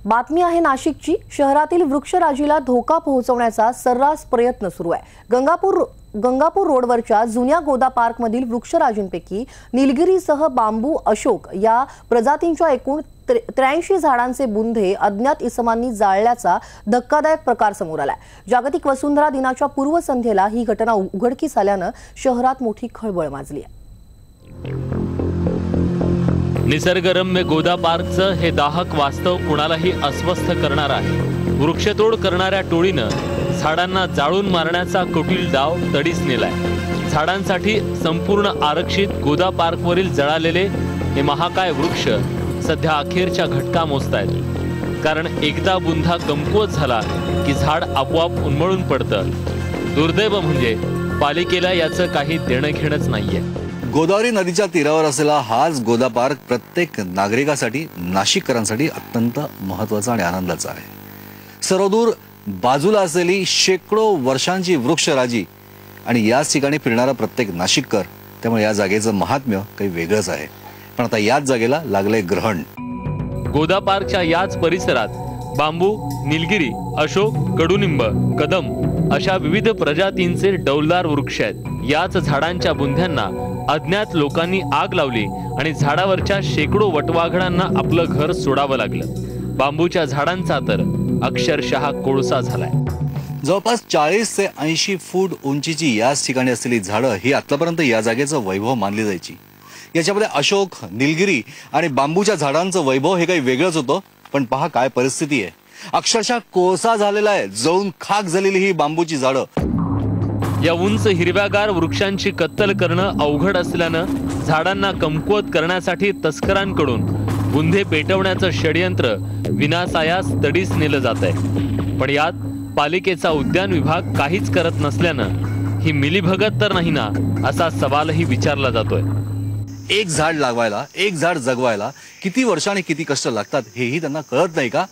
बातमी आहे नाशिकची। शहरातील वृक्षराजीला धोका पोहोचवण्याचा सर्रास प्रयत्न सुरू आहे। गंगापूर रोडवरच्या जुन्या गोदा पार्क मधील वृक्षराजींपैकी निलगिरीसह बांबू, अशोक या प्रजातींच्या एकूण 83 झाडांचे बुंधे अज्ञात इसमांनी जाळल्याचा धक्कादायक प्रकार समोर आलाय। जागतिक वसुंधरा दिनाच्या पूर्वसंध्येला ही घटना उघडकीस आल्यानं शहरात मोठी खळबळ माजली आहे। निसर्गरम्य गोदा पार्कचं हे दाहक वास्तव कुणालाही अस्वस्थ करणार आहे। वृक्षतोड करणाऱ्या टोळीनं झाडांना जाळून मारण्याचा कुटील डाव तडीस नेलाय। झाडांसाठी संपूर्ण आरक्षित गोदा पार्कवरील जळालेले हे महाकाय वृक्ष सध्या अखेरच्या घटका मोजतायत। कारण एकदा बुंधा कमकुवत झाला की झाड आपोआप उन्मळून पडतं। दुर्दैव म्हणजे पालिकेला याचं काही देणं घेणंच नाहीये। गोदावरी नदीच्या तीरावर असलेला हाच गोदा पार्क प्रत्येक नागरिकासाठी, नाशिककरांसाठी अत्यंत महत्त्वाचा आणि आनंदाचा आहे। सर्वदूर बाजूला असलेली शेकडो वर्षांची वृक्षराजी आणि याच ठिकाणी फिरणारा प्रत्येक नाशिककर, त्यामुळे या जागेचं महात्म्य काही वेगळंच आहे। पण आता याच जागेला लागले ग्रहण। गोदा पार्कच्या याच परिसरात बांबू, निलगिरी, अशोक, कडुनिंब, कदम अशा विविध प्रजातींचे डौलदार वृक्ष आहेत। याच झाडांच्या बुंध्यांना अज्ञात लोकांनी आग लावली आणि झाडावरच्या शेकडो वटवाघळांना आपलं घर सोडावं लागलं। बांबूच्या झाडांचा तर अक्षरशः कोळसा झालाय। जवळपास 40 ते 80 फूट उंचीची याच ठिकाणी असलेली झाडं ही आतापर्यंत या जागेचं वैभव मानली जायची। याच्यामध्ये अशोक, निलगिरी आणि बांबूच्या झाडांचं वैभव हे काही वेगळंच होतं। पण पहा काय परिस्थिती आहे, अक्षरशः कोळसा झालेला आहे, जळून खाक झालेली ही बांबूची झाडं। या उंच हिरव्यागार वृक्षांची कत्तल करणं अवघड असल्यानं झाडांना कमकुवत करण्यासाठी तस्करांकडून बुंधे पेटवण्याचं षडयंत्र विनासायास तडीस नेलं जात आहे। पण यात पालिकेचा उद्यान विभाग काहीच करत नसल्यानं ही मिलीभगत तर नाही ना, असा सवालही विचारला जातोय। एक झाड लागवायला, एक झाड जगवायला किती वर्ष आणि किती कष्ट लागतात हेही त्यांना कळत नाही का?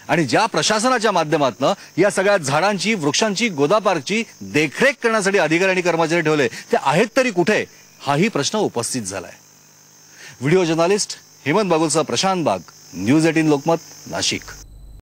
आणि ज्या प्रशासनाच्या माध्यमातून या सगळ्या झाडांची, वृक्षांची, गोदा पार्कची देखरेख करण्यासाठी अधिकारी आणि कर्मचारी ठेवले, ते आहेत तरी कुठे, हाही प्रश्न उपस्थित झालाय। व्हिडिओ जर्नलिस्ट हेमंत बागुलसह प्रशांत बाग, न्यूज 18 लोकमत, नाशिक।